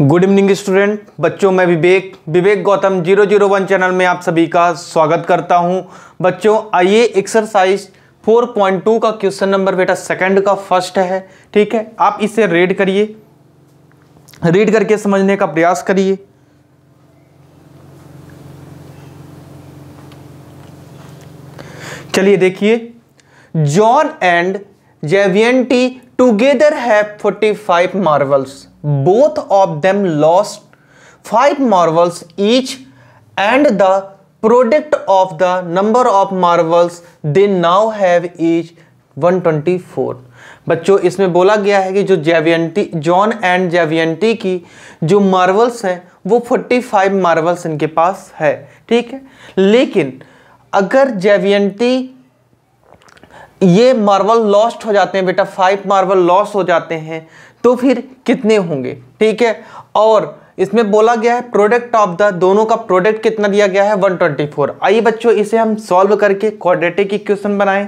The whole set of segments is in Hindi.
गुड इवनिंग स्टूडेंट बच्चों, मैं विवेक गौतम 001 चैनल में आप सभी का स्वागत करता हूं। बच्चों आइए एक्सरसाइज 4.2 का क्वेश्चन नंबर बेटा सेकंड का फर्स्ट है। ठीक है, आप इसे रीड करिए, रीड करके समझने का प्रयास करिए। चलिए देखिए, John and Jivanti together have 45 marbles. Both of them lost 5 marbles each, and the product of the number of marbles they now have is 124. बच्चों इसमें बोला गया है कि जो जॉन एंड जेवियंटी की जो मार्वल्स हैं वो 45 मार्वल्स इनके पास है। ठीक है, लेकिन अगर जेवियंटी ये मार्वल लॉस्ट हो जाते हैं बेटा, 5 मार्वल लॉस हो जाते हैं तो फिर कितने होंगे। ठीक है, और इसमें बोला गया है प्रोडक्ट ऑफ द, दोनों का प्रोडक्ट कितना दिया गया है 124। आइए बच्चों इसे हम सॉल्व करके क्वाड्रेटिक इक्वेशन बनाएं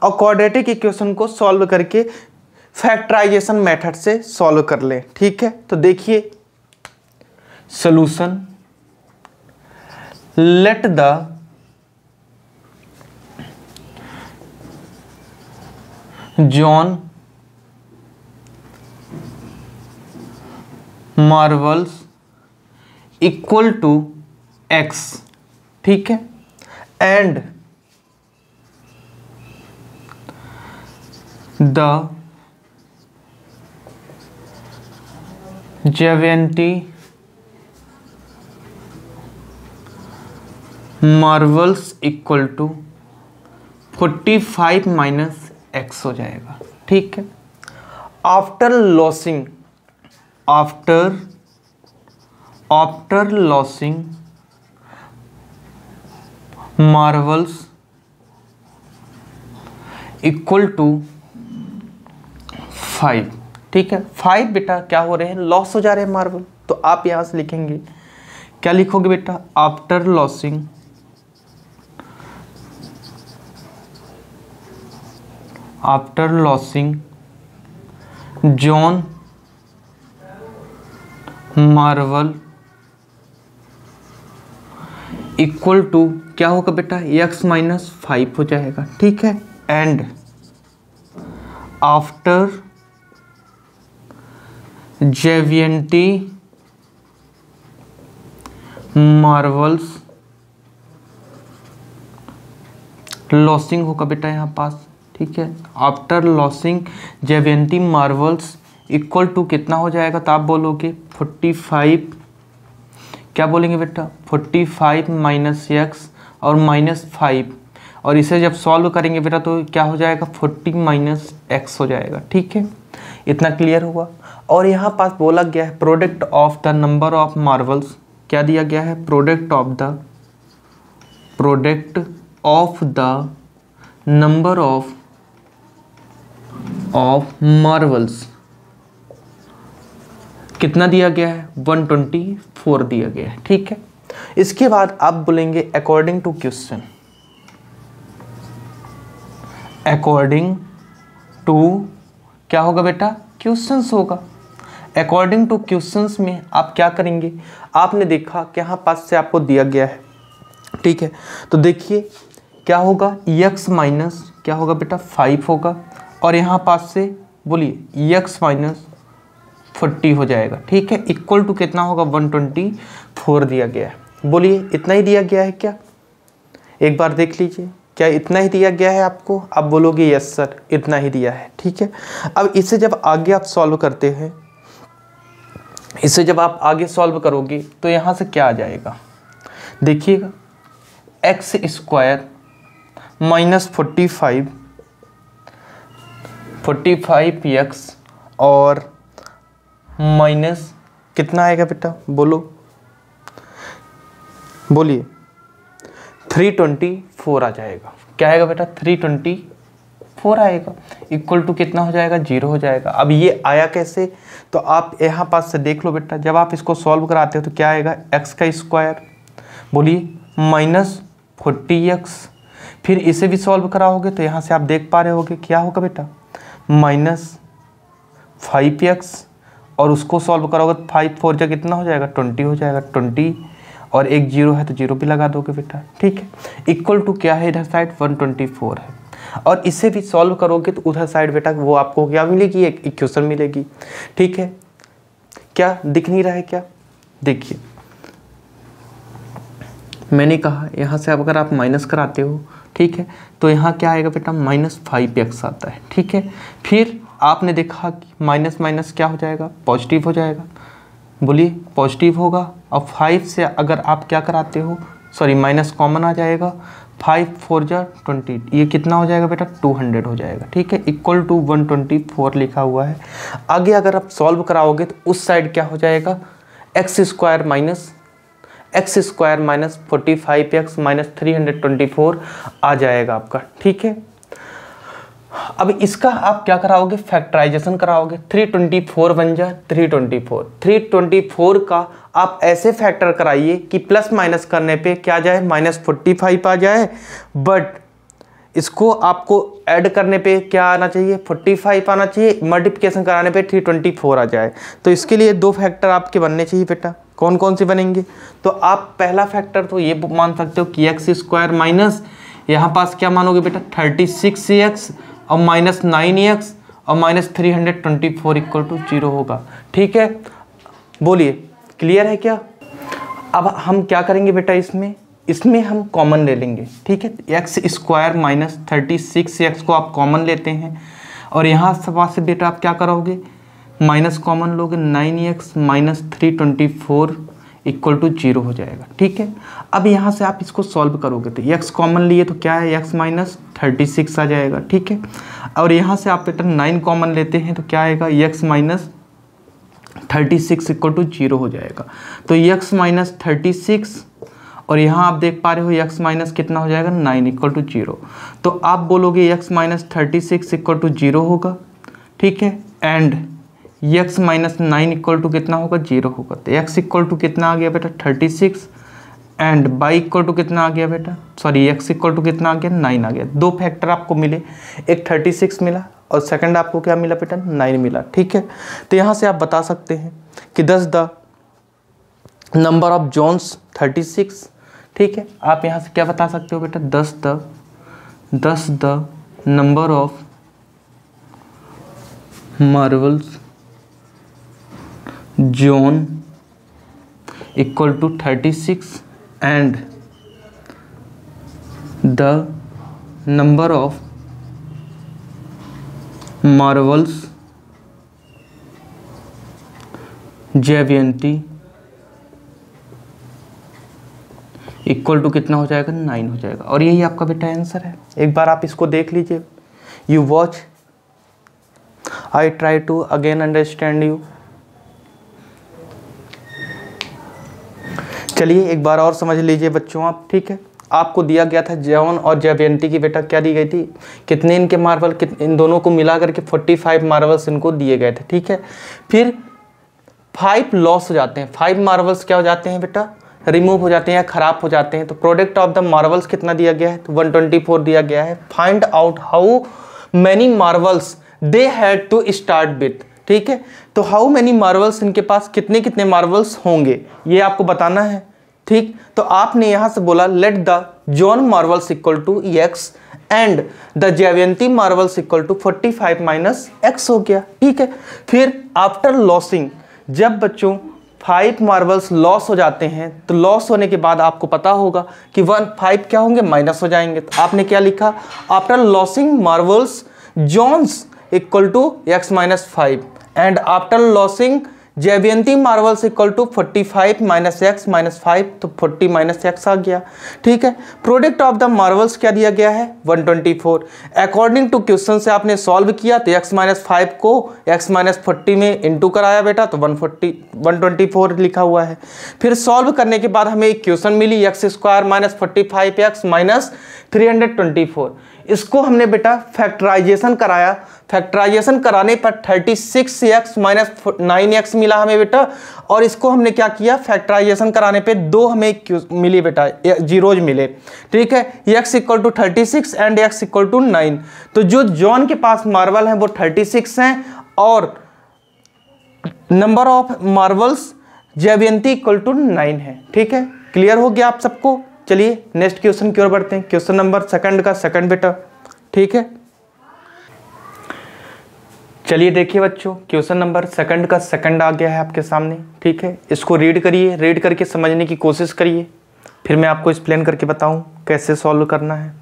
और क्वाड्रेटिक इक्वेशन को सॉल्व करके फैक्टराइजेशन मेथड से सॉल्व कर लें। ठीक है, तो देखिए solution, let the John marbles equal to x। ठीक है, and the Jivanti marbles equal to 45 minus x हो जाएगा। ठीक है, after losing marvels equal to 5। ठीक है, 5 बेटा क्या हो रहे हैं, लॉस हो जा रहे हैं मार्वल, तो आप यहां से लिखेंगे, क्या लिखोगे बेटा, after losing John marble equal to क्या होगा बेटा, x माइनस 5 हो जाएगा। ठीक है, and after Jivanti marbles losing होगा बेटा यहाँ पास। ठीक है, after losing Jivanti marbles equal to कितना हो जाएगा, तो आप बोलोगे 45, क्या बोलेंगे बेटा 45 माइनस एक्स और माइनस 5, और इसे जब सॉल्व करेंगे बेटा तो क्या हो जाएगा 40 माइनस एक्स हो जाएगा। ठीक है, इतना क्लियर हुआ। और यहाँ पास बोला गया है product of the number of Marvels, क्या दिया गया है, product of the number of Marvels कितना दिया गया है, 124 दिया गया है। ठीक है, इसके बाद आप बोलेंगे according to question, according to क्या होगा बेटा, क्वेश्चंस होगा। अकॉर्डिंग टू क्वेश्चंस में आप क्या करेंगे, आपने देखा कि यहाँ पास से आपको दिया गया है। ठीक है, तो देखिए क्या होगा, x माइनस क्या होगा बेटा 5 होगा, और यहाँ पास से बोलिए x माइनस 40 हो जाएगा। ठीक है, इक्वल टू कितना होगा 124 दिया गया है। बोलिए इतना ही दिया गया है क्या, एक बार देख लीजिए, क्या इतना ही दिया गया है आपको, आप बोलोगे यस सर इतना ही दिया है। ठीक है, अब इसे जब आगे आप सॉल्व करते हैं, इसे जब आप आगे सॉल्व करोगे तो यहाँ से क्या आ जाएगा, देखिएगा एक्स स्क्वायर माइनस 45 एक्स और माइनस कितना आएगा बेटा, बोलिए 324 आ जाएगा। क्या आएगा बेटा, 324 आएगा, इक्वल टू कितना हो जाएगा, 0 हो जाएगा। अब ये आया कैसे, तो आप यहाँ पास से देख लो बेटा, जब आप इसको सॉल्व कराते हो तो क्या आएगा, एक्स का स्क्वायर बोलिए माइनस 40x, फिर इसे भी सॉल्व कराओगे तो यहाँ से आप देख पा रहे होगे क्या होगा बेटा, माइनस 5x और उसको सॉल्व करोगे तो 5 4 जा कितना हो जाएगा 20 हो जाएगा, 20 और एक जीरो है तो जीरो भी लगा दोगे बेटा, ठीक है। इक्वल टू क्या है इधर साइड 124 है, और इसे भी सॉल्व करोगे तो उधर साइड बेटा वो आपको क्या मिलेगी, एक इक्वेशन मिलेगी, ठीक है। क्या दिख नहीं रहा है क्या, देखिए मैंने कहा यहाँ से अब अगर आप माइनस कराते हो, ठीक है, तो यहाँ क्या आएगा बेटा -5x आता है, ठीक है। फिर आपने देखा कि माइनस माइनस क्या हो जाएगा, पॉजिटिव हो जाएगा, बोलिए पॉजिटिव होगा। और 5 से अगर आप क्या कराते हो, सॉरी माइनस कॉमन आ जाएगा, 5 4 जा 20, ये कितना हो जाएगा बेटा 200 हो जाएगा, ठीक है। इक्वल टू 124 लिखा हुआ है। आगे अगर आप सॉल्व कराओगे तो उस साइड क्या हो जाएगा, x square minus 45x minus 324 आ जाएगा आपका, ठीक है। अब इसका आप क्या कराओगे, फैक्टराइजेशन कराओगे, 324 बन जा 324 का आप ऐसे फैक्टर कराइए कि प्लस माइनस करने पे क्या जाए -45 आ जाए, बट इसको आपको ऐड करने पे क्या आना चाहिए 45 आना चाहिए, मल्टीप्लिकेशन कराने पे 324 आ जाए। तो इसके लिए दो फैक्टर आपके बनने चाहिए बेटा, कौन कौन से बनेंगे, तो आप पहला फैक्टर तो ये मान सकते हो कि x स्क्वायर माइनस यहाँ पास क्या मानोगे बेटा 36x और -9x और -324 इक्वल टू 0 होगा, ठीक है। बोलिए क्लियर है क्या। अब हम क्या करेंगे बेटा, इसमें हम कॉमन ले लेंगे, ठीक है। x स्क्वायर माइनस 36x को आप कॉमन लेते हैं और यहाँ से बेटा आप क्या करोगे, माइनस कॉमन लोगे, 9x माइनस 324 इक्वल टू 0 हो जाएगा, ठीक है। अब यहाँ से आप इसको सॉल्व करोगे तो x कॉमन लिए तो क्या है, x माइनस 36 आ जाएगा, ठीक है। और यहाँ से आप बेटा 9 कॉमन लेते हैं तो क्या आएगा, x माइनस 36 इक्वल टू 0 हो जाएगा। तो x माइनस 36 और यहाँ आप देख पा रहे हो x माइनस कितना हो जाएगा 9 इक्वल टू 0। तो आप बोलोगे x माइनस 36 इक्वल टू 0 होगा, ठीक है। And x minus 9 equal to कितना होगा 0 होगा। तो x इक्वल टू कितना आ गया बेटा 36 एंड y इक्वल टू कितना आ गया बेटा, सॉरी x इक्वल टू कितना आ गया 9 आ गया। दो फैक्टर आपको मिले, एक 36 मिला और सेकंड आपको क्या मिला बेटा 9 मिला, ठीक है। तो यहाँ से आप बता सकते हैं कि 10 द नंबर ऑफ जोन्स 36, ठीक है। आप यहाँ से क्या बता सकते हो बेटा 10 the number of marbles John equal to 36 and the number of marbles JVNT equal to कितना हो जाएगा 9 हो जाएगा। और यही आपका बेटा आंसर है। एक बार आप इसको देख लीजिए, you watch, I try to again understand you. चलिए एक बार और समझ लीजिए बच्चों आप, ठीक है। आपको दिया गया था जॉन और JVNT की बेटा क्या दी गई थी, कितने इनके मार्वल, इन दोनों को मिला करके 45 मार्वल्स इनको दिए गए थे, ठीक है। फिर 5 लॉस हो जाते हैं, 5 मार्वल्स क्या हो जाते हैं बेटा, रिमूव हो जाते हैं या खराब हो जाते हैं। तो प्रोडक्ट ऑफ द मार्वल्स कितना दिया गया है, तो 124 दिया गया है। Find out how many marbles they had to start with, ठीक है। तो हाउ मैनी मार्वल्स, इनके पास कितने कितने मार्वल्स होंगे ये आपको बताना है, ठीक। तो आपने यहां से बोला let the John marbles equal to x and the JVNT marbles equal to 45 minus x हो गया, ठीक है। फिर आफ्टर लॉसिंग, जब बच्चों 5 मार्वल्स लॉस हो जाते हैं तो लॉस होने के बाद आपको पता होगा कि 5 क्या होंगे माइनस हो जाएंगे। तो आपने क्या लिखा, after losing marbles Johns equal to x minus 5 and after losing JVNT marbles equal to 45 minus x minus 5, तो 40 माइनस x आ गया, ठीक है। प्रोडक्ट ऑफ द मार्वल्स क्या दिया गया है 124। अकॉर्डिंग टू क्वेश्चन से आपने सॉल्व किया तो x माइनस 5 को x माइनस 40 में इंटू कराया बेटा, तो 124 लिखा हुआ है। फिर सॉल्व करने के बाद हमें एक क्वेश्चन मिली x square minus 45x minus 324। इसको हमने बेटा फैक्टराइजेशन कराया, फैक्टराइजेशन कराने पर 36x माइनस 9x मिला हमें बेटा। और इसको हमने क्या किया, फैक्टराइजेशन कराने पे 2 हमें मिली बेटा, जीरोज मिले, ठीक है। x equal to 36 and x equal to 9। तो जो जॉन के पास मार्वल है वो 36 हैं और number of marbles Jaywanti equal to 9 है। ठीक है, क्लियर हो गया आप सबको। चलिए नेक्स्ट क्वेश्चन की ओर बढ़ते हैं। क्वेश्चन नंबर सेकंड का सेकंड बेटा। ठीक है, चलिए देखिए बच्चों, क्वेश्चन नंबर सेकंड का सेकंड आ गया है आपके सामने। ठीक है, इसको रीड करिए, रीड करके समझने की कोशिश करिए, फिर मैं आपको एक्सप्लेन करके बताऊं कैसे सॉल्व करना है।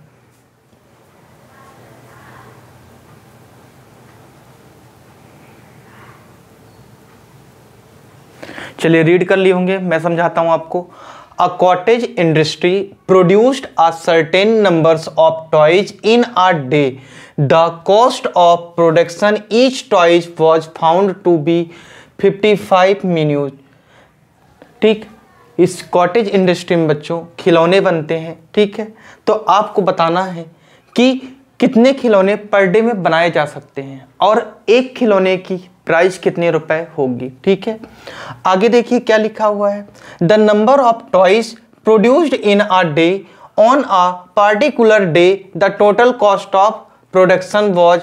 चलिए रीड कर लिए होंगे, मैं समझाता हूं आपको। A cottage industry produced a certain numbers of toys in a day. The cost of production each toy was found to be 55 minutes. ठीक, इस कॉटेज इंडस्ट्री में बच्चों खिलौने बनते हैं। ठीक है, तो आपको बताना है कि कितने खिलौने पर डे में बनाए जा सकते हैं और एक खिलौने की प्राइस कितने रुपए होगी। ठीक है, आगे देखिए क्या लिखा हुआ है। The number of toys produced in a day on a particular day the total cost of production was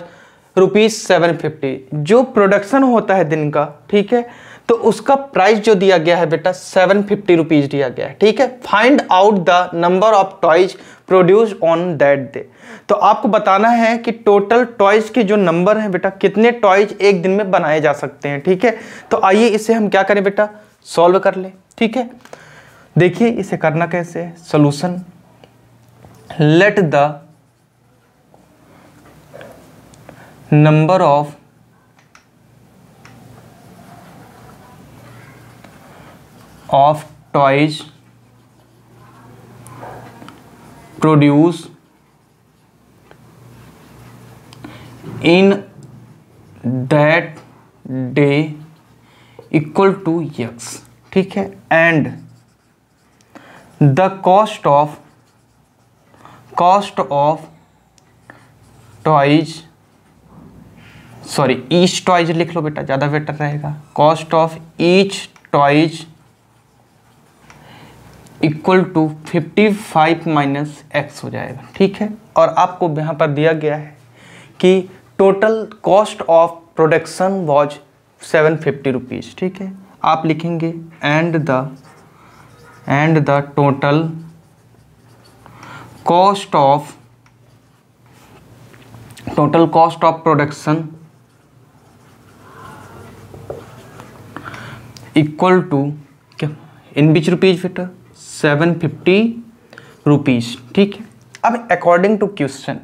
₹750। जो प्रोडक्शन होता है दिन का, ठीक है, तो उसका प्राइस जो दिया गया है बेटा 750 रुपीज दिया गया है। ठीक है, find out the number of toys produced on that day. तो आपको बताना है कि टोटल टॉयज के जो नंबर है बेटा, कितने टॉयज एक दिन में बनाए जा सकते हैं। ठीक है, तो आइए इसे हम क्या करें बेटा, सॉल्व कर ले। ठीक है, देखिए इसे करना कैसे है। Solution, let the number of toys produced in that day equal to x। ठीक है, and the cost of toys, sorry each toys लिख लो बेटा, ज़्यादा बेटर रहेगा। cost of each toys equal to 55 minus x हो जाएगा। ठीक है, और आपको यहाँ पर दिया गया है कि total cost of production was 750 rupees. ठीक है, आप लिखेंगे and the total cost of production equal to क्या, इन विच रुपीज बेटा, 750 रुपीज। ठीक है, अब अकॉर्डिंग टू क्वेश्चन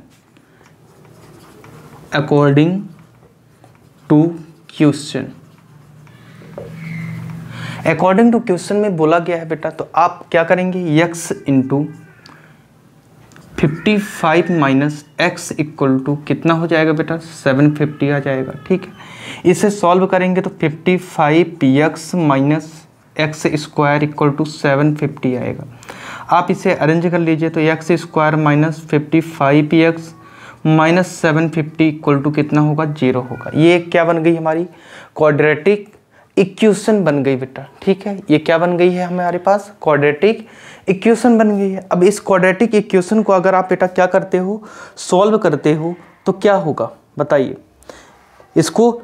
में बोला गया है बेटा, तो आप क्या करेंगे, x into 55 minus x equal to कितना हो जाएगा बेटा, 750 आ जाएगा। ठीक है, इसे सॉल्व करेंगे तो 55x minus x square equal to 750 आएगा। आप इसे अरेंज कर लीजिए तो x square minus 55x minus 750 equal to कितना होगा, 0 होगा। ये क्या बन गई हमारी क्वाड्रेटिक इक्वेशन बन गई बेटा। ठीक है, ये क्या बन गई है हमारे पास, क्वाड्रेटिक इक्वेशन बन गई है। अब इस क्वाड्रेटिक इक्वेशन को अगर आप बेटा क्या करते हो, सॉल्व करते हो, तो क्या होगा बताइए। इसको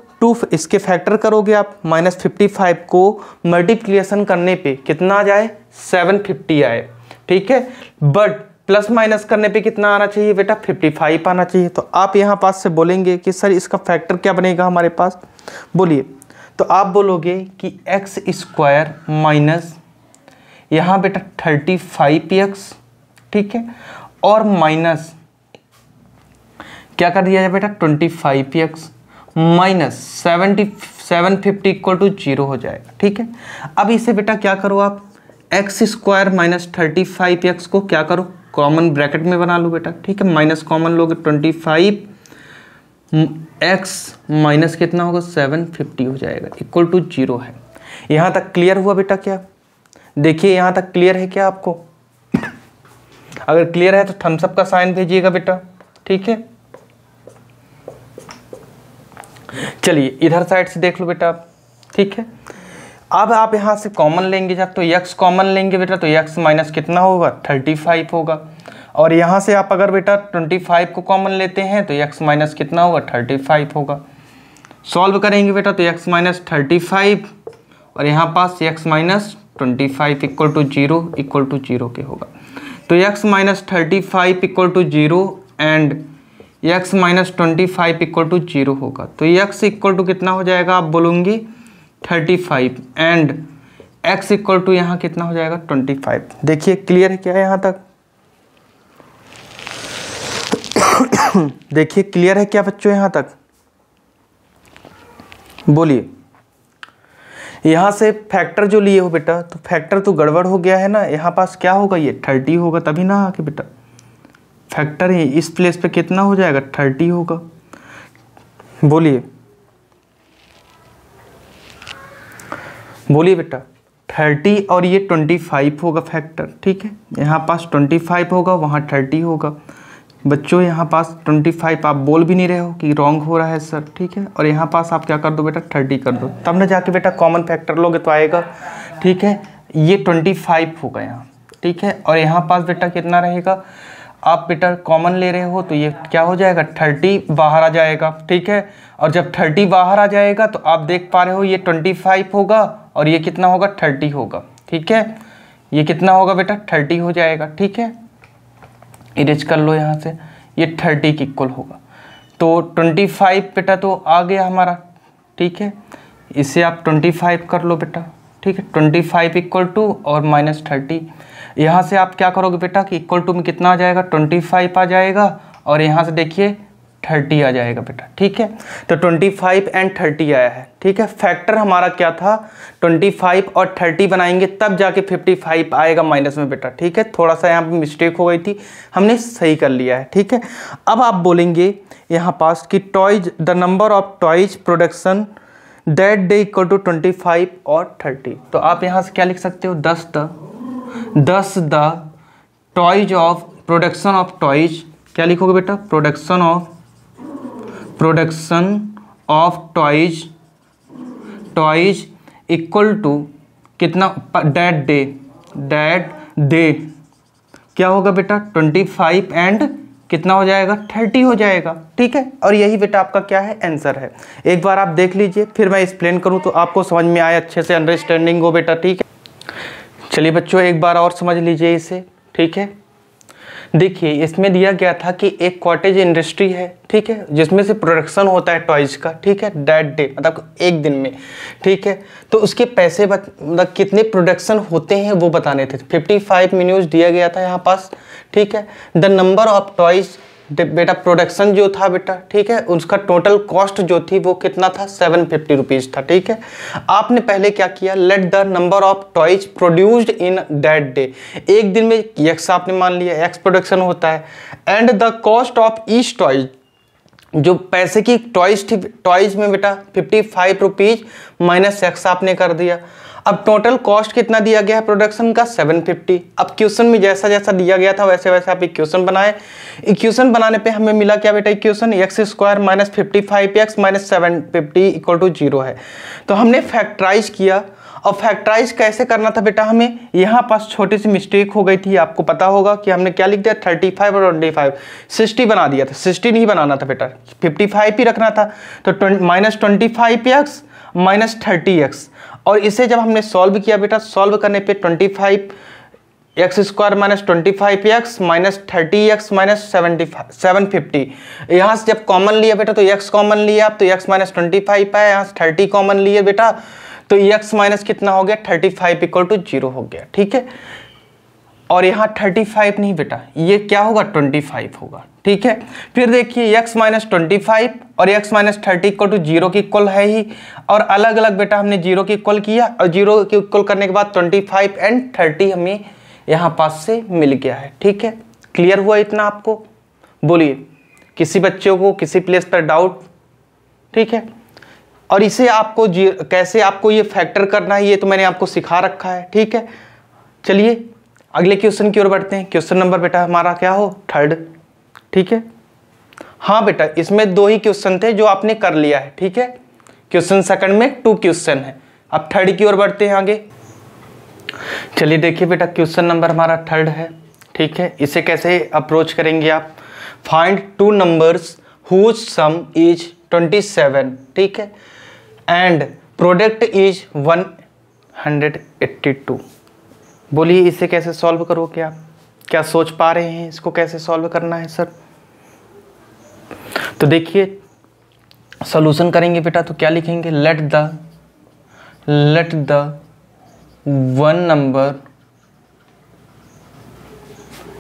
इसके फैक्टर करोगे आप, माइनस 55 को मल्टीप्लिकेशन करने पे कितना आ जाए, 750 आए। ठीक है, बट प्लस माइनस करने पे कितना आना चाहिए बेटा, 55 आना चाहिए। तो आप यहाँ पास से बोलेंगे कि सर इसका फैक्टर क्या बनेगा हमारे पास, बोलिए। तो आप बोलोगे कि एक्स स्क्वायर माइनस यहाँ बेटा 35x, ठीक है, और माइनस क्या कर दिया जाए बेटा 25x माइनस 750 इक्वल टू 0 हो जाएगा। ठीक है, अब इसे बेटा क्या करो आप, एक्स स्क्वायर माइनस 35x को क्या करो, कॉमन ब्रैकेट में बना लो बेटा। ठीक है, माइनस कॉमन लोगे 25x माइनस कितना होगा 750 हो जाएगा इक्वल टू 0 है। यहाँ तक क्लियर हुआ बेटा क्या, देखिए यहाँ तक क्लियर है क्या आपको, अगर क्लियर है तो थम्स अप का साइन भेजिएगा बेटा। ठीक है, चलिए इधर साइड से देख लो बेटा आप। ठीक है, अब आप यहाँ से कॉमन लेंगे जब, तो x कॉमन लेंगे बेटा, तो x माइनस कितना होगा 35 होगा, और यहाँ से आप अगर बेटा 25 को कॉमन लेते हैं तो x माइनस कितना होगा 35 होगा। सॉल्व करेंगे बेटा तो x माइनस 35 और यहाँ पास x माइनस 25 इक्वल टू 0 के होगा। तो x minus 35 equal to 0 and x minus 25 equal to 0 होगा। तो x इक्वल टू कितना हो जाएगा, आप बोलूँगी 35 एंड x इक्वल टू यहाँ कितना हो जाएगा 25। देखिए क्लियर है क्या है यहाँ तक? देखिए क्लियर है क्या बच्चों यहाँ तक? बोलिए। यहाँ से फैक्टर जो लिए हो बेटा, तो फैक्टर तो गड़बड़ हो गया है ना। यहाँ पास क्या होगा, ये 30 होगा तभी ना आके बेटा फैक्टर ही इस प्लेस पे कितना हो जाएगा 30 होगा। बोलिए बोलिए बेटा 30 और ये 25 होगा फैक्टर, ठीक है। यहाँ पास 25 होगा, वहाँ 30 होगा। बच्चों यहाँ पास 25 आप बोल भी नहीं रहे हो कि रॉन्ग हो रहा है सर, ठीक है। और यहाँ पास आप क्या कर दो बेटा 30 कर दो, तब ना जाके बेटा कॉमन फैक्टर लोगे तो आएगा, ठीक है। ये 25 होगा यहाँ, ठीक है। और यहाँ पास बेटा कितना रहेगा, आप बेटा कॉमन ले रहे हो तो ये क्या हो जाएगा 30 बाहर आ जाएगा, ठीक है। और जब 30 बाहर आ जाएगा तो आप देख पा रहे हो ये 25 होगा और ये कितना होगा 30 होगा, ठीक है। ये कितना होगा बेटा 30 हो जाएगा, ठीक है। इरेज कर लो यहाँ से, ये 30 की इक्वल होगा। तो 25 बेटा तो आ गया हमारा, ठीक है। इसे आप 25 कर लो बेटा, ठीक है। 25 इक्वल टू और माइनस 30, यहाँ से आप क्या करोगे बेटा कि इक्वल टू में कितना आ जाएगा 25 आ जाएगा और यहाँ से देखिए 30 आ जाएगा बेटा, ठीक है। तो 25 एंड 30 आया है, ठीक है। फैक्टर हमारा क्या था 25 और 30 बनाएंगे तब जाके 55 आएगा माइनस में बेटा, ठीक है। थोड़ा सा यहाँ पे मिस्टेक हो गई थी, हमने सही कर लिया है, ठीक है। अब आप बोलेंगे यहाँ पास कि toys, the number of toys production that day equal to 25 और 30। तो आप यहाँ से क्या लिख सकते हो 10 the toys of production of toys, क्या लिखोगे बेटा production of toys equal to कितना दैट डे क्या होगा बेटा 25 एंड कितना हो जाएगा 30 हो जाएगा, ठीक है। और यही बेटा आपका क्या है आंसर है। एक बार आप देख लीजिए, फिर मैं एक्सप्लेन करूं तो आपको समझ में आए, अच्छे से अंडरस्टैंडिंग हो बेटा, ठीक है। चलिए बच्चों एक बार और समझ लीजिए इसे, ठीक है। देखिए इसमें दिया गया था कि एक कॉटेज इंडस्ट्री है, ठीक है, जिसमें से प्रोडक्शन होता है टॉयज का, ठीक है, दैट डे मतलब एक दिन में, ठीक है। तो उसके पैसे मतलब कितने प्रोडक्शन होते हैं वो बताने थे। 55 मिनट्स दिया गया था यहाँ पास, ठीक है। द नंबर ऑफ टॉयज बेटा प्रोडक्शन जो था बेटा, ठीक है, उसका टोटल कॉस्ट जो थी वो कितना था 750 रुपीज़ था, ठीक है। आपने पहले क्या किया, let the number of toys produced in that day, एक दिन में एक्स आपने मान लिया, एक्स प्रोडक्शन होता है, and the cost of each toys, जो पैसे की टॉयज थी टॉयज में बेटा 55 रुपीज़ माइनस एक्स आपने कर दिया। अब टोटल कॉस्ट कितना दिया गया है प्रोडक्शन का 750। अब क्वेश्चन में जैसा जैसा दिया गया था वैसे वैसे आप इक्वेशन बनाए। इक्वेशन बनाने पे हमें मिला क्या बेटा equation x square minus 55x minus 750 equal to 0 है। तो हमने फैक्टराइज किया, और फैक्टराइज कैसे करना था बेटा, हमें यहाँ पास छोटी सी मिस्टेक हो गई थी, आपको पता होगा कि हमने क्या लिख दिया 35 और 25 60 बना दिया था। 60 नहीं बनाना था बेटा, 55 ही रखना था। तो माइनस 25x माइनस 30x, और इसे जब हमने सॉल्व किया बेटा, सॉल्व करने पे 25x square minus 25x minus 30x minus 750, यहाँ से जब कॉमन लिया बेटा तो x कॉमन लिया आप, तो x माइनस 25 आया, यहाँ से 30 कॉमन लिए बेटा तो x माइनस कितना हो गया 35 इक्वल टू 0 हो गया, ठीक है। और यहाँ 35 नहीं बेटा, ये क्या होगा 25 होगा, ठीक है। फिर देखिए x माइनस 25 और x माइनस 30 इक्वल टू 0 की इक्वल है ही, और अलग अलग बेटा हमने 0 की इक्वल किया, और 0 की इक्वल करने के बाद 25 एंड 30 हमें यहाँ पास से मिल गया है, ठीक है। क्लियर हुआ इतना आपको? बोलिए किसी बच्चों को किसी प्लेस पर डाउट? ठीक है। और इसे आपको कैसे आपको ये फैक्टर करना है ये तो मैंने आपको सिखा रखा है, ठीक है। चलिए अगले क्वेश्चन की ओर बढ़ते हैं। क्वेश्चन नंबर बेटा हमारा क्या हो 3rd, ठीक है। हाँ बेटा इसमें 2 ही क्वेश्चन थे जो आपने कर लिया है, ठीक है। क्वेश्चन सेकंड में 2 क्वेश्चन है। अब 3rd की ओर बढ़ते हैं आगे। चलिए देखिए बेटा क्वेश्चन नंबर हमारा 3rd है, ठीक है। इसे कैसे अप्रोच करेंगे आप? Find 2 numbers whose sum is 27, ठीक है, एंड प्रोडक्ट इज 182। बोलिए इसे कैसे सॉल्व करोगे आप? क्या सोच पा रहे हैं इसको कैसे सॉल्व करना है सर? तो देखिए सॉल्यूशन करेंगे बेटा तो क्या लिखेंगे, let the one number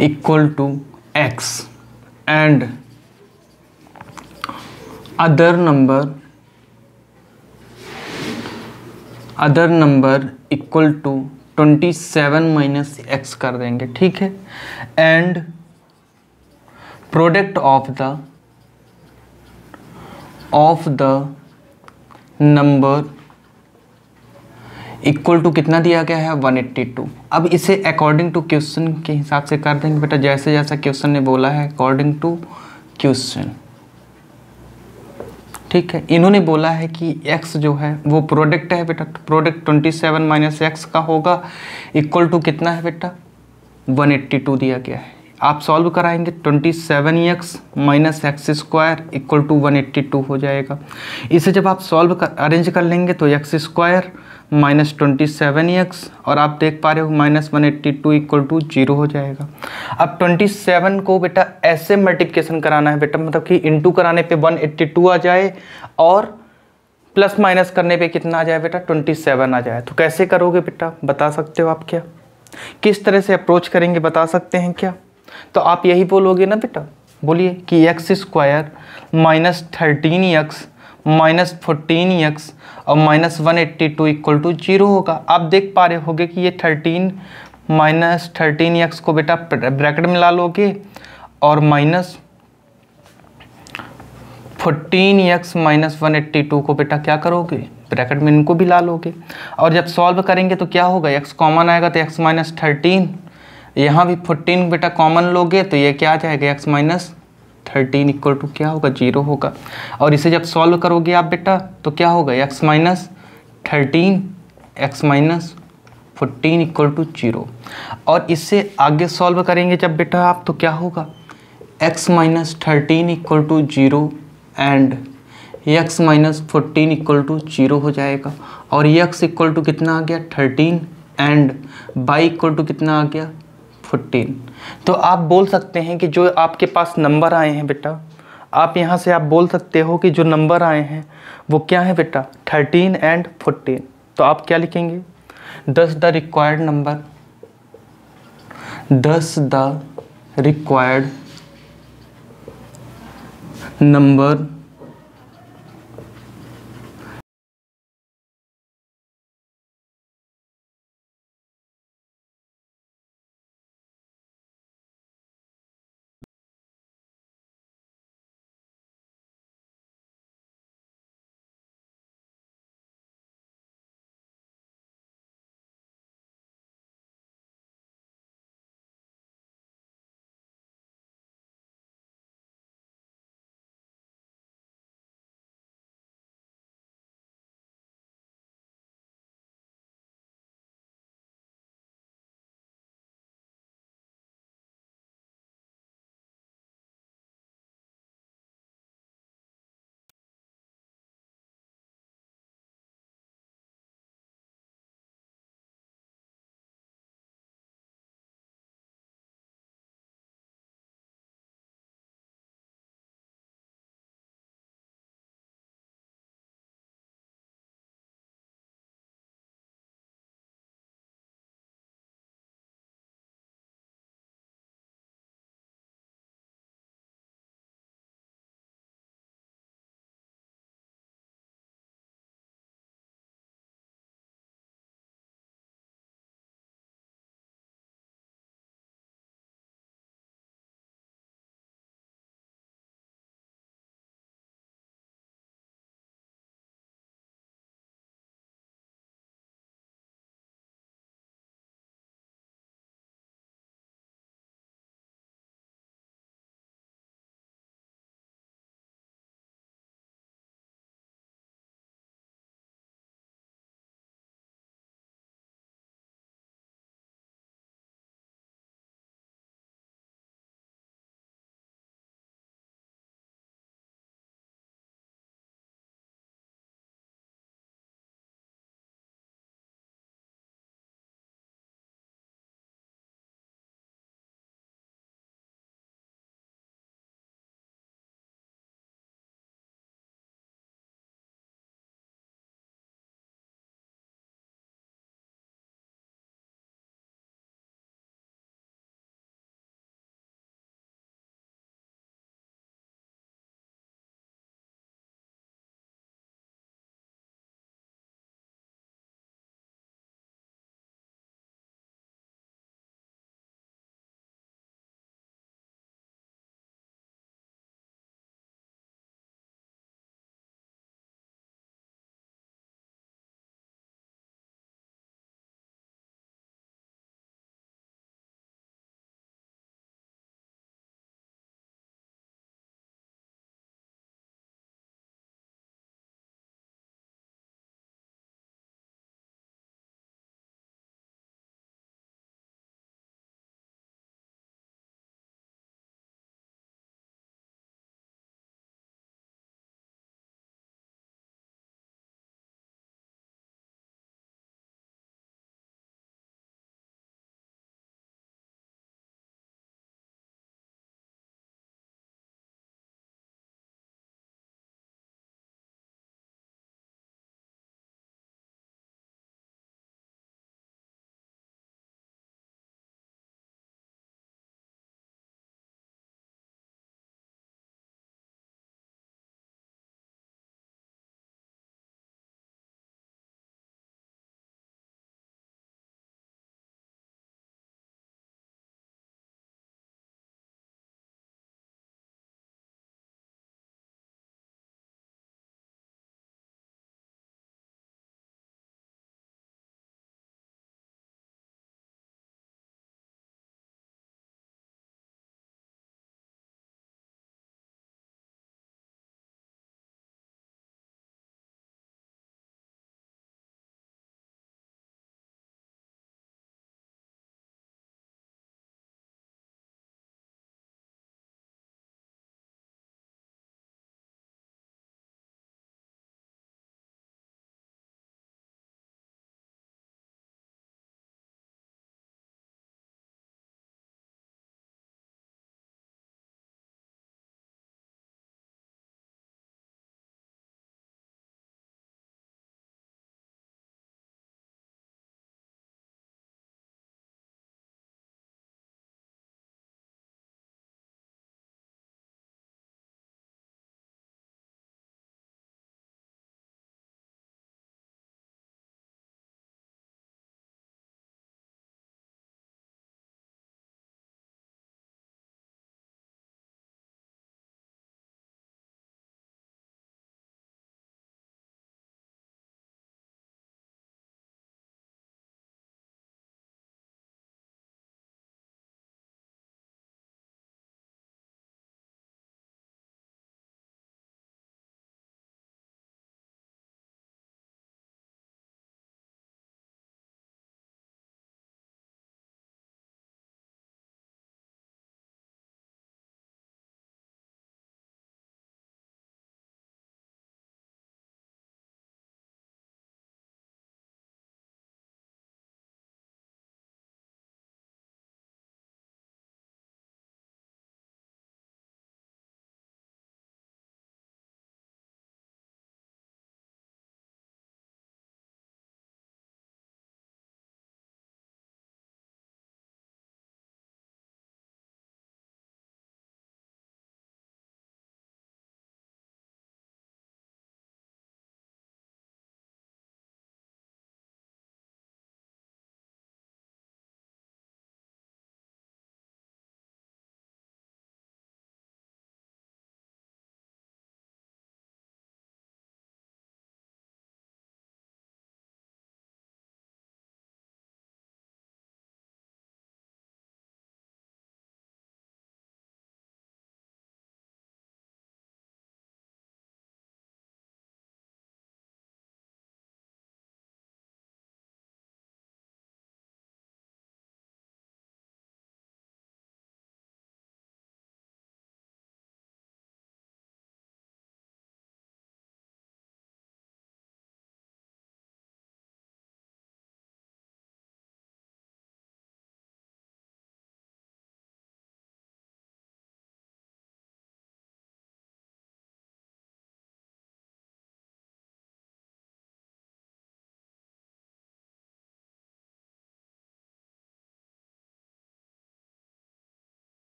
equal to x and other number equal to 27 minus x कर देंगे, ठीक है, and product of the number equal to कितना दिया गया है 182। अब इसे अकॉर्डिंग टू क्वेश्चन के हिसाब से कर देंगे बेटा, जैसे जैसा क्वेश्चन ने बोला है अकॉर्डिंग टू क्वेश्चन, ठीक है। इन्होंने बोला है कि x जो है वो प्रोडक्ट है बेटा, प्रोडक्ट 27 माइनस एक्स का होगा, इक्वल टू कितना है बेटा 182 दिया गया है। आप सॉल्व कराएंगे 27x minus x square equal to 182 हो जाएगा। इसे जब आप अरेंज कर लेंगे तो एक्स स्क्वायर माइनस 27x और आप देख पा रहे हो माइनस 182 इक्वल टू 0 हो जाएगा। अब 27 को बेटा ऐसे मल्टीप्लिकेशन कराना है बेटा, मतलब कि इंटू कराने पे 182 आ जाए और प्लस माइनस करने पे कितना आ जाए बेटा 27 आ जाए। तो कैसे करोगे बेटा बता सकते हो आप? क्या किस तरह से अप्रोच करेंगे बता सकते हैं क्या? तो आप यही बोलोगे ना बेटा, बोलिए कि x square minus 13x minus 14x और माइनस 182 इक्वल टू 0 होगा। आप देख पा रहे होगे कि ये 13 माइनस 13x को बेटा ब्रैकेट में ला लोगे और माइनस 14x माइनस 182 को बेटा क्या करोगे ब्रैकेट में इनको भी ला लोगे। और जब सॉल्व करेंगे तो क्या होगा, x कॉमन आएगा तो x माइनस 13, यहाँ भी 14 बेटा कॉमन लोगे तो ये क्या आ जाएगा x माइनस 13 इक्वल टू क्या होगा 0 होगा। और इसे जब सॉल्व करोगे आप बेटा तो क्या होगा x minus 13 x minus 14 equal to 0। और इससे आगे सॉल्व करेंगे जब बेटा आप तो क्या होगा x minus 13 equal to 0 and x minus 14 equal to 0 हो जाएगा। और x इक्वल टू कितना आ गया 13 एंड y इक्वल टू कितना आ गया 14। तो आप बोल सकते हैं कि जो आपके पास नंबर आए हैं बेटा, आप यहाँ से आप बोल सकते हो कि जो नंबर आए हैं वो क्या है बेटा 13 एंड 14। तो आप क्या लिखेंगे, दस the required number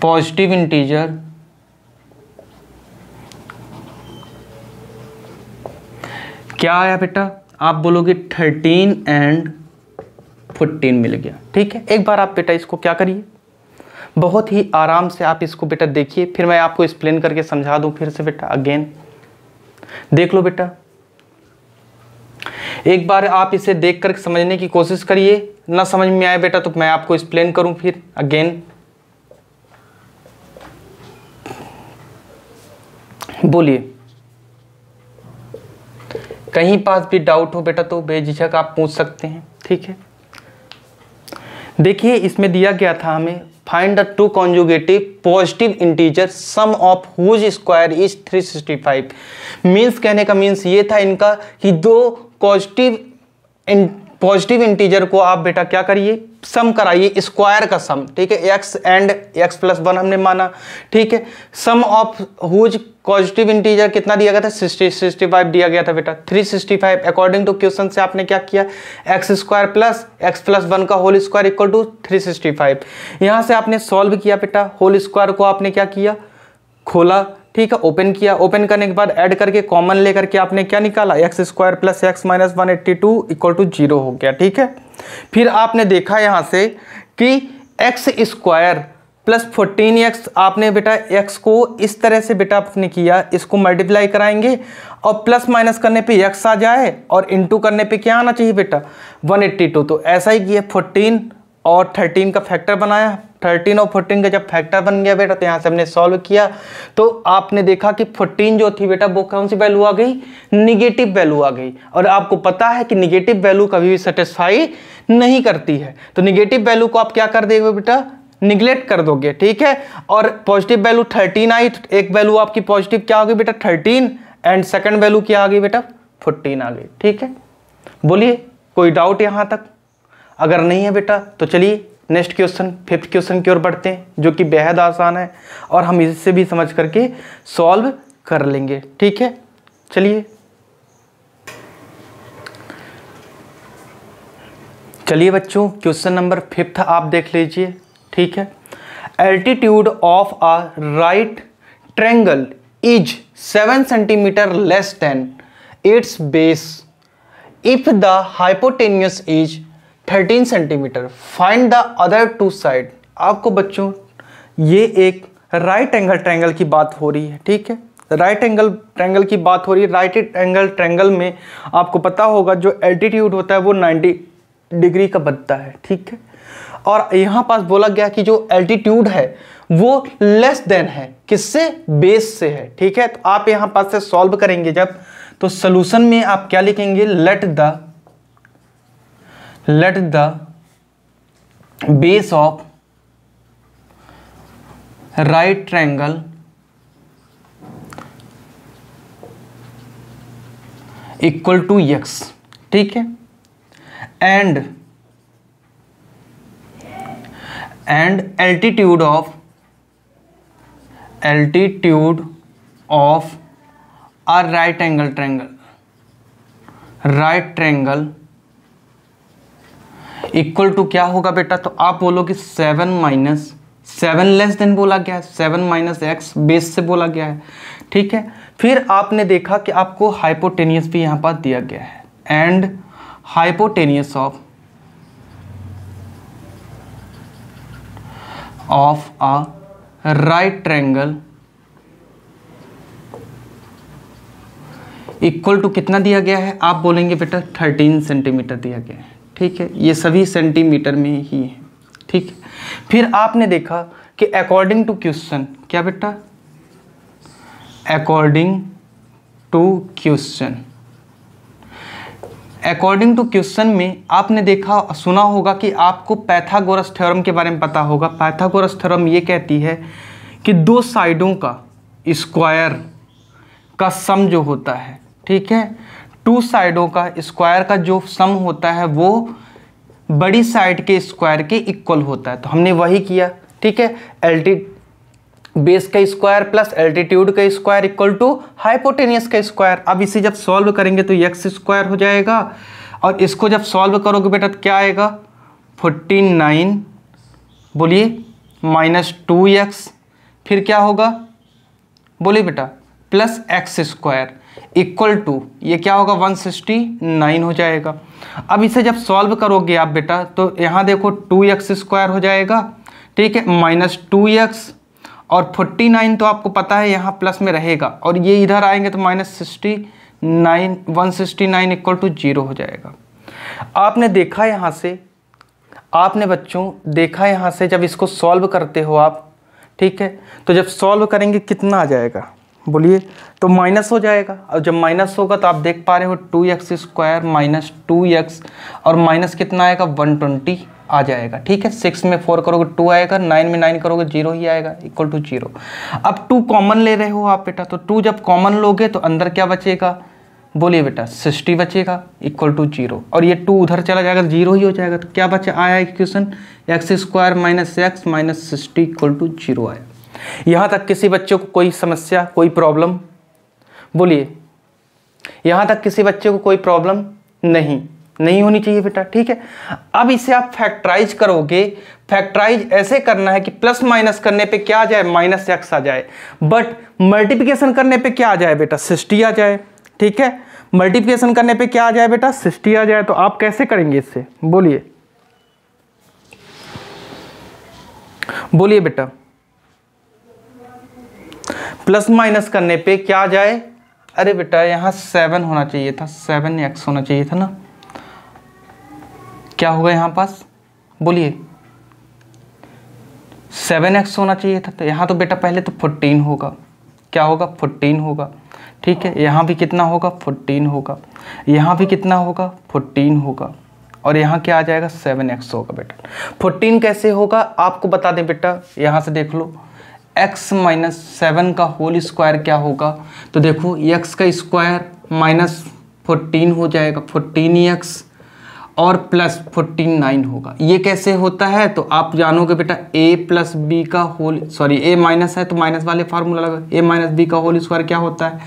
positive integer क्या आया बेटा, आप बोलोगे 13 एंड 14 मिल गया। ठीक है, एक बार आप बेटा इसको क्या करिए, बहुत ही आराम से आप इसको बेटा देखिए, फिर मैं आपको एक्सप्लेन करके समझा दूं फिर से बेटा। अगेन देख लो बेटा, एक बार आप इसे देख कर समझने की कोशिश करिए, ना समझ में आए बेटा तो मैं आपको एक्सप्लेन करूं फिर अगेन। बोलिए, कहीं पास भी डाउट हो बेटा तो बेझिझक आप पूछ सकते हैं। ठीक है, देखिए इसमें दिया गया था हमें find the two conjugative positive integer sum of whose square is 365। Means कहने का मीन्स ये था इनका कि दो पॉजिटिव इंटीजर को आप बेटा क्या करिए, सम कराइए, स्क्वायर का सम। ठीक है, x एंड x प्लस 1 हमने माना। ठीक है, सम ऑफ हुज पॉजिटिव इंटीजर कितना दिया गया था, 65 दिया गया था बेटा, 365। अकॉर्डिंग टू क्वेश्चन से आपने क्या किया, x square plus x plus 1 का होल स्क्वायर इक्वल टू 365। यहाँ से आपने सॉल्व किया बेटा, होल स्क्वायर को आपने क्या किया, खोला। ठीक है, ओपन किया, ओपन करने के बाद ऐड करके कॉमन लेकर के आपने क्या निकाला, x square plus x minus 182 equal to 0 हो गया। ठीक है, फिर आपने देखा यहाँ से कि एक्स स्क्वायर प्लस 14x, आपने बेटा x को इस तरह से बेटा आपने किया, इसको मल्टीप्लाई कराएंगे और प्लस माइनस करने पे x आ जाए और इंटू करने पे क्या आना चाहिए बेटा, 182। तो ऐसा ही किया, 14 और 13 का फैक्टर बनाया, 13 और 14 का जब फैक्टर बन गया बेटा तो यहाँ से हमने सॉल्व किया, तो आपने देखा कि 14 जो थी बेटा वो कौन सी वैल्यू आ गई, निगेटिव वैल्यू आ गई। और आपको पता है कि निगेटिव वैल्यू कभी भी सेटिस्फाई नहीं करती है, तो निगेटिव वैल्यू को आप क्या कर देंगे बेटा, निगलेक्ट कर दोगे। ठीक है, और पॉजिटिव वैल्यू 13 आई, तो एक वैल्यू आपकी पॉजिटिव क्या होगी बेटा 13 एंड सेकंड वैल्यू क्या आ गई बेटा 14 आ गई। ठीक है, बोलिए कोई डाउट यहाँ तक, अगर नहीं है बेटा तो चलिए नेक्स्ट क्वेश्चन, फिफ्थ क्वेश्चन की ओर बढ़ते हैं, जो कि बेहद आसान है और हम इससे भी समझ करके सॉल्व कर लेंगे। ठीक है, चलिए बच्चों, क्वेश्चन नंबर 5 आप देख लीजिए। ठीक है, altitude of a right triangle is 7 centimetre less than its base if the hypotenuse is 13 centimetre, find the other two side. आपको बच्चों ये एक राइट एंगल ट्रायंगल की बात हो रही है। ठीक है, राइट एंगल ट्रायंगल की बात हो रही है। राइट एंगल ट्रायंगल में आपको पता होगा जो एल्टीट्यूड होता है वो 90 डिग्री का बनता है। ठीक है, और यहाँ पास बोला गया कि जो एल्टीट्यूड है वो लेस देन है, किससे, बेस से है। ठीक है, तो आप यहाँ पास से सॉल्व करेंगे जब, तो सोल्यूशन में आप क्या लिखेंगे, let the base of right triangle equal to x। ठीक है, and altitude of a right triangle equal to क्या होगा बेटा, तो आप बोलोगे 7 लेस देन बोला गया है, 7 माइनस एक्स बेस से बोला गया है। ठीक है, फिर आपने देखा कि आपको हाइपोटेनियस भी यहाँ पर दिया गया है, and hypotenuse of a right triangle equal to कितना दिया गया है, आप बोलेंगे बेटा 13 सेंटीमीटर दिया गया है। ठीक है, ये सभी सेंटीमीटर में ही है। ठीक है, फिर आपने देखा कि अकॉर्डिंग टू क्वेश्चन, क्या बेटा, अकॉर्डिंग टू क्वेश्चन में आपने देखा सुना होगा कि आपको पाइथागोरस थ्योरम के बारे में पता होगा। पाइथागोरस थ्योरम ये कहती है कि दो साइडों का स्क्वायर का सम जो होता है, ठीक है, टू साइडों का स्क्वायर का जो सम होता है वो बड़ी साइड के स्क्वायर के इक्वल होता है। तो हमने वही किया। ठीक है, बेस का स्क्वायर प्लस एल्टीट्यूड का स्क्वायर इक्वल टू हाइपोटेनियस का स्क्वायर। अब इसे जब सॉल्व करेंगे तो एक्स स्क्वायर हो जाएगा, और इसको जब सॉल्व करोगे बेटा तो क्या आएगा, 49, बोलिए माइनस 2x, फिर क्या होगा बोलिए बेटा, plus x square equal to ये क्या होगा 169 हो जाएगा। अब इसे जब सॉल्व करोगे आप बेटा तो यहाँ देखो 2x स्क्वायर हो जाएगा, ठीक है, माइनस 2x और 49 तो आपको पता है यहाँ प्लस में रहेगा, और ये इधर आएंगे तो माइनस 169 इक्वल टू 0 हो जाएगा। आपने देखा यहाँ से, आपने बच्चों देखा यहाँ से जब इसको सॉल्व करते हो आप, ठीक है, तो जब सॉल्व करेंगे कितना आ जाएगा बोलिए, तो माइनस हो जाएगा। और जब माइनस होगा तो आप देख पा रहे हो 2x स्क्वायर माइनस 2x और माइनस कितना आएगा 120 आ जाएगा, ठीक है। 6 में 4 करोगे 2 आएगा, 9 में 9 करोगे 0 ही आएगा इक्वल टू 0। अब 2 कॉमन ले रहे हो आप बेटा, तो 2 जब कॉमन लोगे तो अंदर क्या बचेगा बोलिए बेटा 60 बचेगा इक्वल टू 0, और ये 2 उधर चला जाएगा 0 ही हो जाएगा। तो क्या बचा आया equation x square minus x minus 60 equal to 0 आया। यहाँ तक किसी बच्चे को कोई समस्या, कोई प्रॉब्लम बोलिए, यहाँ तक किसी बच्चे को कोई प्रॉब्लम नहीं होनी चाहिए बेटा, ठीक है। अब इसे आप फैक्टराइज करोगे, फैक्टराइज ऐसे करना है कि प्लस माइनस करने पे क्या आ जाए माइनस एक्स आ जाए, बट मल्टीप्लिकेशन करने पे क्या आ जाए बेटा 60 आ जाए, ठीक है। मल्टीप्लिकेशन करने पे क्या आ जाए बेटा 60 आ जाए। तो आप कैसे करेंगे इससे बोलिए बेटा, प्लस माइनस करने पे क्या आ जाए, अरे बेटा यहाँ 7 होना चाहिए था, 7x होना चाहिए था ना, क्या होगा यहाँ पास बोलिए 7x होना चाहिए था। तो यहाँ तो बेटा पहले तो 14 होगा, क्या होगा 14 होगा, ठीक है। यहाँ भी कितना होगा 14 होगा, यहाँ भी कितना होगा 14 होगा, और यहाँ क्या आ जाएगा 7x होगा बेटा। 14 कैसे होगा आपको बता दें बेटा, यहाँ से देख लो x माइनस 7 का होल स्क्वायर क्या होगा, तो देखो x का स्क्वायर माइनस 14 हो जाएगा 14x और प्लस 49 होगा। ये कैसे होता है तो आप जानोगे बेटा a प्लस बी का होल, सॉरी a माइनस है तो माइनस वाले फार्मूला लगा, a माइनस बी का होल स्क्वायर क्या होता है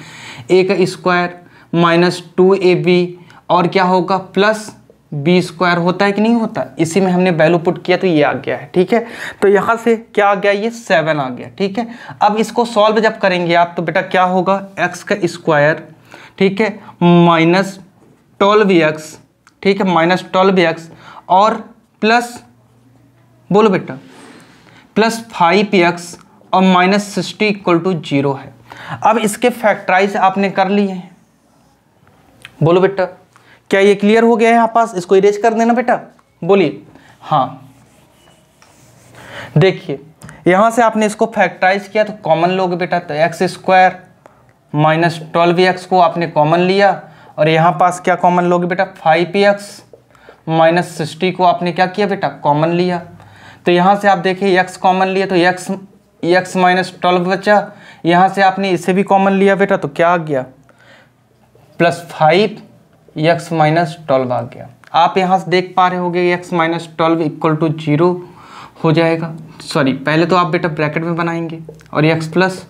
a का स्क्वायर माइनस 2ab और क्या होगा प्लस बी स्क्वायर होता है कि नहीं होता। इसी में हमने वैल्यू पुट किया तो ये आ गया है, ठीक है। तो यहाँ से क्या आ गया ये 7 आ गया, ठीक है। अब इसको सॉल्व जब करेंगे आप तो बेटा क्या होगा x का स्क्वायर, ठीक है, माइनस 12x, ठीक है, माइनस 12x और प्लस बोलो बेटा प्लस 5x और माइनस 60 इक्वल टू 0 है। अब इसके फैक्टराइज आपने कर लिए हैं, बोलो बेटा क्या ये क्लियर हो गया है यहाँ पास, इसको इरेज कर देना बेटा बोलिए हाँ। देखिए यहाँ से आपने इसको फैक्टराइज किया तो कॉमन लोगे बेटा, तो एक्स स्क्वायर माइनस 12x को आपने कॉमन लिया और यहाँ पास क्या कॉमन लोगे बेटा 5x माइनस 60 को आपने क्या किया बेटा कॉमन लिया। तो यहाँ से आप देखिए x कॉमन लिया तो x माइनस 12 बचा, यहाँ से आपने इसे भी कॉमन लिया बेटा तो क्या आ गया प्लस 5x माइनस 12 आ गया। आप यहाँ से देख पा रहे होगे x माइनस 12 इक्वल टू 0 हो जाएगा, सॉरी पहले तो आप बेटा ब्रैकेट में बनाएंगे और x प्लस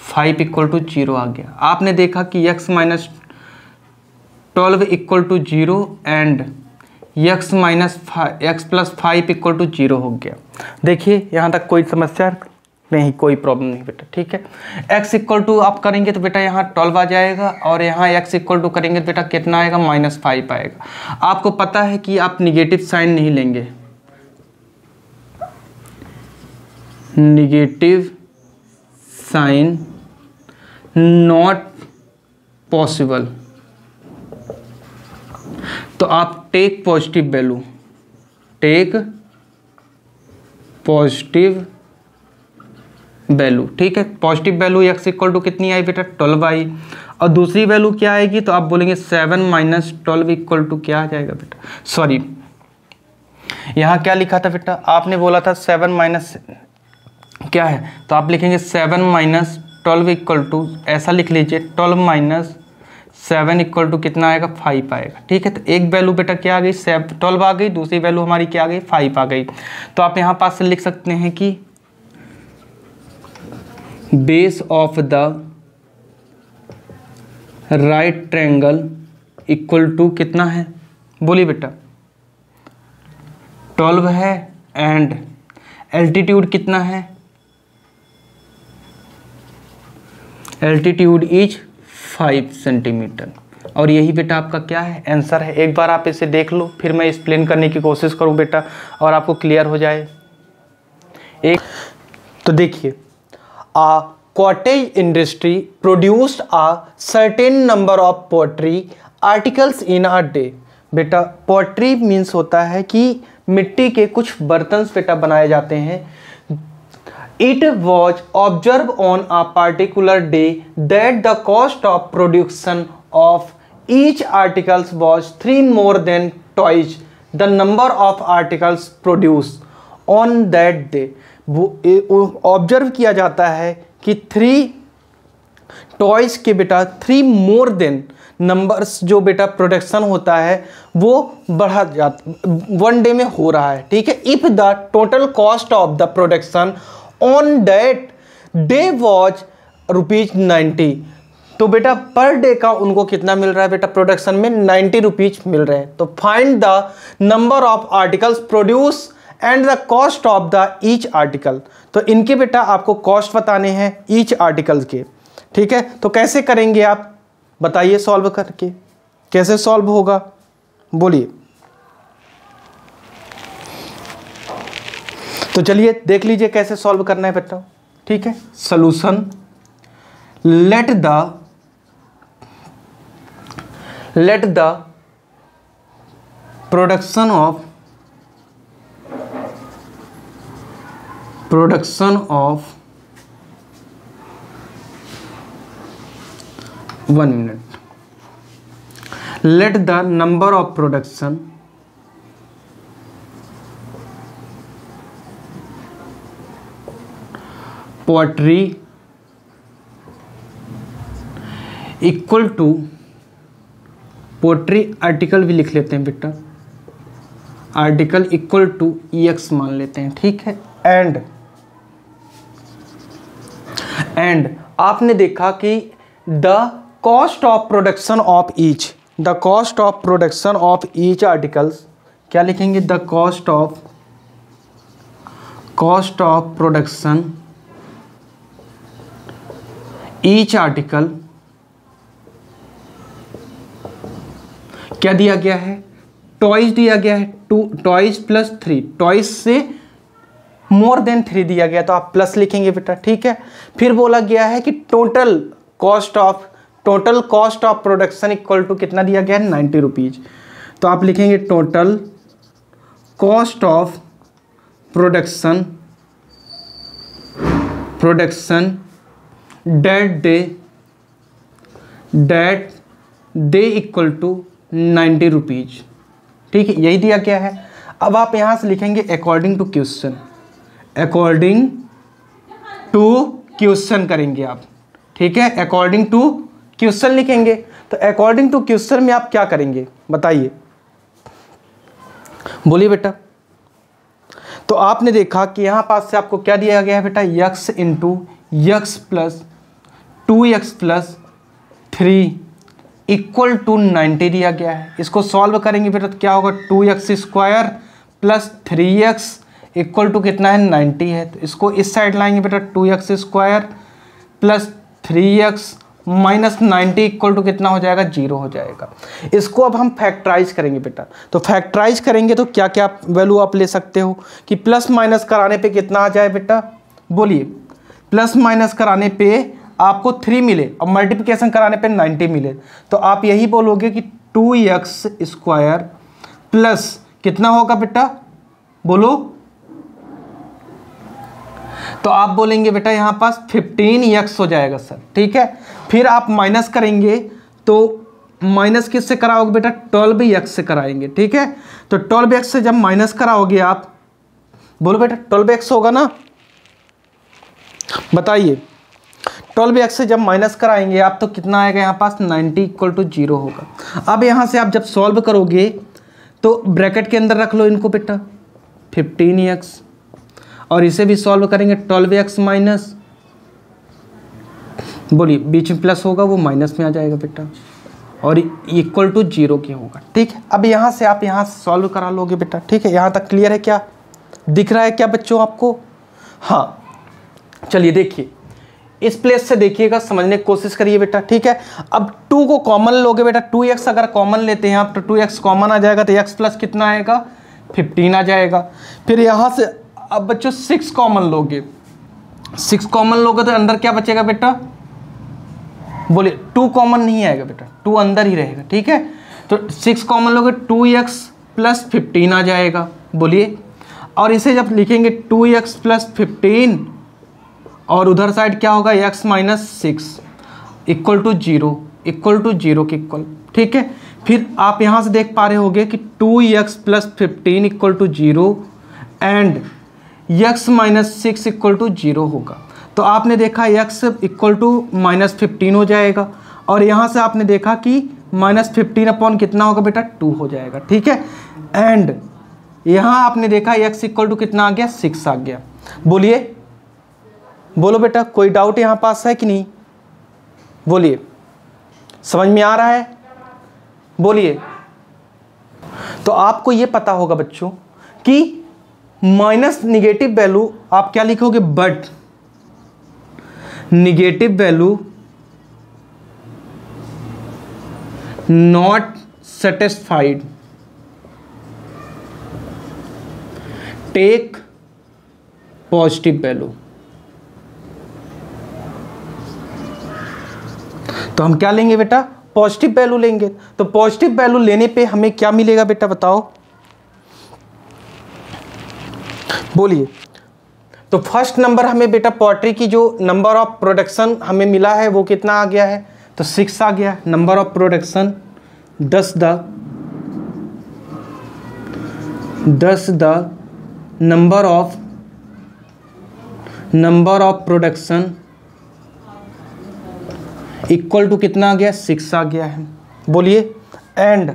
5 इक्वल टू 0 आ गया। आपने देखा कि x minus 12 equal to 0 and x minus x plus 5 equal to 0 हो गया। देखिए यहाँ तक कोई समस्या नहीं, कोई प्रॉब्लम नहीं बेटा, ठीक है। x इक्वल टू आप करेंगे तो बेटा यहाँ 12 आ जाएगा और यहाँ x इक्वल टू करेंगे तो बेटा कितना आएगा माइनस 5 आएगा। आपको पता है कि आप निगेटिव साइन नहीं लेंगे, निगेटिव साइन नॉट पॉसिबल, तो आप take positive value, take positive value, ठीक है। Positive value x equal to कितनी आई बेटा 12 आई, और दूसरी वैल्यू क्या आएगी तो आप बोलेंगे 7 माइनस 12 इक्वल टू क्या आ जाएगा बेटा, सॉरी यहाँ क्या लिखा था बेटा, आपने बोला था 7 माइनस क्या है तो आप लिखेंगे 7 माइनस 12 इक्वल टू, ऐसा लिख लीजिए 12 माइनस 7 इक्वल टू कितना आएगा 5 आएगा, ठीक है। तो एक वैल्यू बेटा क्या आ गई 12 आ गई, दूसरी वैल्यू हमारी क्या आ गई 5 आ गई। तो आप यहाँ पास से लिख सकते हैं कि base of the right triangle equal to कितना है बोलिए बेटा 12 है एंड एल्टीट्यूड कितना है, एल्टीट्यूड इज 5 सेंटीमीटर। और यही बेटा आपका क्या है, आंसर है। एक बार आप इसे देख लो, फिर मैं एक्सप्लेन करने की कोशिश करूं बेटा और आपको क्लियर हो जाए। एक तो देखिए, a cottage industry produced a certain number of pottery articles in a day. बेटा पोट्री मीन्स होता है कि मिट्टी के कुछ बर्तन बेटा बनाए जाते हैं। It was observe on a particular day that the cost of production of each articles was 3 more than twice the number of articles produce on that day. Observe किया जाता है कि 3 टॉयज के बेटा 3 more than नंबर्स जो बेटा प्रोडक्शन होता है वो बढ़ा जाता 1 डे में हो रहा है, ठीक है। If the total cost of the production on that day was ₹90, तो बेटा पर डे का उनको कितना मिल रहा है बेटा, प्रोडक्शन में 90 रुपीज मिल रहे हैं। तो find the number of articles produce and the cost of the each article. तो इनके बेटा आपको कॉस्ट बताने हैं ईच आर्टिकल के, ठीक है। तो कैसे करेंगे आप बताइए, सॉल्व करके कैसे सॉल्व होगा बोलिए। तो चलिए देख लीजिए कैसे सॉल्व करना है बेटा, ठीक है। Solution, let the production of 1 minute, let the number of production poetry equal to poetry article भी लिख लेते हैं बेटा, आर्टिकल इक्वल टू EX मान लेते हैं, ठीक है। एंड आपने देखा कि the cost of production of each, the cost of production of each articles, क्या लिखेंगे, the cost of production each article क्या दिया गया है, टॉयज दिया गया है, 2 टॉयज प्लस 3, टॉयज से मोर देन 3 दिया गया तो आप प्लस लिखेंगे बेटा, ठीक है। फिर बोला गया है कि total cost of production equal to कितना दिया गया है, 90 रुपीज। तो आप लिखेंगे total cost of production that day equal to 90 rupees, ठीक है, यही दिया गया है। अब आप यहां से लिखेंगे अकॉर्डिंग टू क्वेश्चन करेंगे आप, ठीक है। अकॉर्डिंग टू क्वेश्चन लिखेंगे। तो अकॉर्डिंग टू क्वेश्चन में आप क्या करेंगे बताइए, बोलिए बेटा। तो आपने देखा कि यहां पास से आपको क्या दिया गया है बेटा, x into x plus 2x plus 3 equal to 90 दिया गया है। इसको सॉल्व करेंगे बेटा तो क्या होगा, 2x square plus 3x equal to कितना है, 90 है। तो इसको इस साइड लाएंगे बेटा, 2x square plus 3x minus 90 equal to कितना हो जाएगा, 0 हो जाएगा। इसको अब हम फैक्टराइज करेंगे बेटा। तो फैक्टराइज करेंगे तो क्या क्या वैल्यू आप ले सकते हो कि प्लस माइनस कराने पे कितना आ जाए बेटा, बोलिए। प्लस माइनस कराने पे आपको 3 मिले और मल्टीप्लिकेशन कराने पे 90 मिले, तो आप यही बोलोगे कि 2x स्क्वायर प्लस कितना होगा बेटा, बोलो। तो आप बोलेंगे बेटा यहाँ पास 15x हो जाएगा सर, ठीक है। फिर आप माइनस करेंगे तो माइनस किससे कराओगे बेटा, 12x से कराएंगे, ठीक है। तो 12x से जब माइनस कराओगे आप, बोलो बेटा 12x होगा ना, बताइए। 12x से जब माइनस कराएंगे आप तो कितना आएगा यहाँ पास, 90 इक्वल टू 0 होगा। अब यहाँ से आप जब सॉल्व करोगे तो ब्रैकेट के अंदर रख लो इनको बेटा, 15x, और इसे भी सॉल्व करेंगे 12x माइनस, बोलिए बीच में प्लस होगा वो माइनस में आ जाएगा बेटा, और इक्वल टू 0 के होगा, ठीक है। अब यहाँ से आप यहाँ सॉल्व करा लोगे बेटा, ठीक है। यहाँ तक क्लियर है क्या, दिख रहा है क्या बच्चों आपको? हाँ, चलिए देखिए इस प्लेस से देखिएगा, समझने की कोशिश करिए बेटा, ठीक है। अब 2 को कॉमन लोगे बेटा, 2x अगर कॉमन लेते हैं आप तो 2x कॉमन आ जाएगा, तो x प्लस कितना आएगा 15 आ जाएगा। फिर यहाँ से अब बच्चों 6 कॉमन लोगे, 6 कॉमन लोगे तो अंदर क्या बचेगा बेटा? बोलिए 2 कॉमन नहीं आएगा बेटा, 2 अंदर ही रहेगा, ठीक है। तो 6 कॉमन लोगे 2x प्लस 15 आ जाएगा, बोलिए। और इसे जब लिखेंगे 2x प्लस 15 और उधर साइड क्या होगा x minus 6 equal to 0, equal to 0 के इक्वल, ठीक है। फिर आप यहाँ से देख पा रहे होगे कि 2x plus 15 equal to 0 and x minus 6 equal to 0 होगा। तो आपने देखा x इक्वल टू माइनस 15 हो जाएगा, और यहाँ से आपने देखा कि माइनस 15 अपॉन कितना होगा बेटा 2 हो जाएगा, ठीक है। एंड यहाँ आपने देखा x इक्वल टू कितना आ गया 6 आ गया। बोलिए, बोलो बेटा, कोई डाउट यहाँ पास है कि नहीं? बोलिए, समझ में आ रहा है? बोलिए। तो आपको ये पता होगा बच्चों कि माइनस निगेटिव वैल्यू आप क्या लिखोगे? But negative value not satisfied, take positive value. तो हम क्या लेंगे बेटा? पॉजिटिव वैल्यू लेंगे। तो पॉजिटिव वैल्यू लेने पे हमें क्या मिलेगा बेटा बताओ? बोलिए। तो फर्स्ट नंबर हमें बेटा पोल्ट्री की जो नंबर ऑफ प्रोडक्शन हमें मिला है वो कितना आ गया है? तो 6 आ गया। Number of production 10 the number of production equal to कितना आ गया? 6 आ गया है। बोलिए। And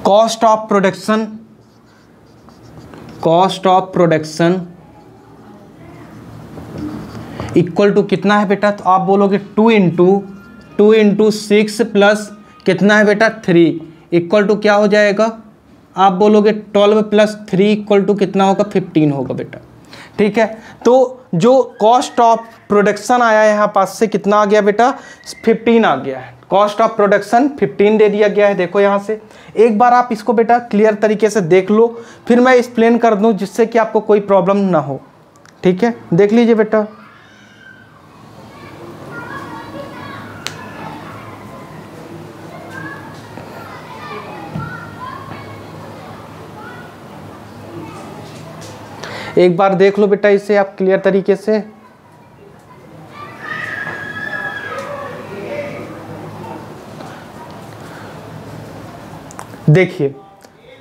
cost of production equal to कितना है बेटा? तो आप बोलोगे 2 इंटू 6 प्लस कितना है बेटा 3 इक्वल टू क्या हो जाएगा? आप बोलोगे 12 प्लस 3 इक्वल टू कितना होगा? 15 होगा बेटा, ठीक है। तो जो कॉस्ट ऑफ प्रोडक्शन आया है यहाँ पास से कितना आ गया बेटा? 15 आ गया है। कॉस्ट ऑफ प्रोडक्शन 15 दे दिया गया है। देखो यहाँ से एक बार आप इसको बेटा क्लियर तरीके से देख लो, फिर मैं एक्सप्लेन कर दूँ जिससे कि आपको कोई प्रॉब्लम ना हो, ठीक है। देख लीजिए बेटा। एक बार देख लो बेटा इसे आप क्लियर तरीके से। देखिए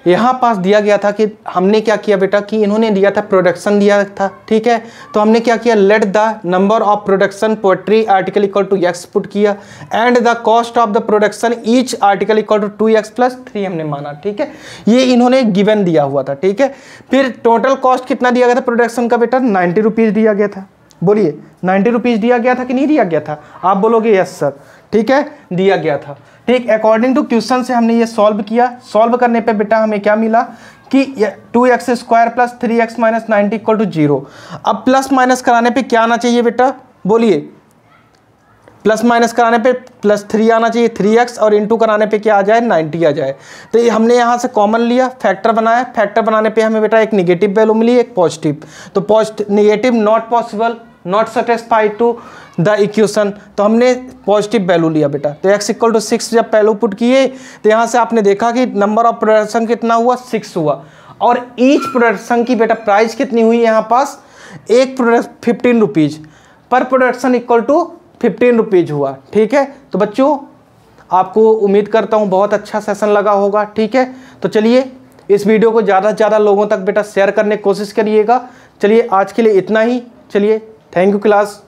यहाँ पास दिया गया था कि हमने क्या किया बेटा कि इन्होंने दिया था प्रोडक्शन दिया था, ठीक है। तो हमने क्या किया? Let the number of production poultry article equal to x put किया and the cost of the production each article equal to 2x plus 3 हमने माना, ठीक है। ये इन्होंने गिवन दिया हुआ था, ठीक है। फिर टोटल कॉस्ट कितना दिया गया था प्रोडक्शन का बेटा? 90 रुपीज़ दिया गया था। बोलिए 90 रुपीज़ दिया गया था कि नहीं दिया गया था? आप बोलोगे यस सर, ठीक है, दिया गया था, ठीक। अकॉर्डिंग टू क्वेश्चन से हमने ये सॉल्व किया। सॉल्व करने पे बेटा हमें क्या मिला कि 2x square plus 3x minus 90 equal to 0। अब प्लस माइनस कराने पे क्या आना चाहिए बेटा? बोलिए। प्लस माइनस कराने पे प्लस 3 आना चाहिए 3x, और इंटू कराने पे क्या आ जाए? 90 आ जाए। तो ये हमने यहाँ से कॉमन लिया, फैक्टर बनाया। फैक्टर बनाने पे हमें बेटा एक निगेटिव वैल्यू मिली, एक पॉजिटिव। तो negative not possible, not satisfied to the equation, तो हमने पॉजिटिव वैल्यू लिया बेटा। तो x इक्वल टू 6 जब वैल्यू पुट किए तो यहाँ से आपने देखा कि नंबर ऑफ प्रोडक्शन कितना हुआ? 6 हुआ। और ईच प्रोडक्शन की बेटा प्राइस कितनी हुई यहाँ पास? एक प्रोडक्ट 15 रुपीज़ पर प्रोडक्शन इक्वल टू 15 रुपीज़ हुआ, ठीक है। तो बच्चों आपको उम्मीद करता हूँ बहुत अच्छा सेशन लगा होगा, ठीक है। तो चलिए इस वीडियो को ज़्यादा से ज़्यादा लोगों तक बेटा शेयर करने की कोशिश करिएगा। चलिए आज के लिए इतना ही। चलिए, थैंक यू क्लास।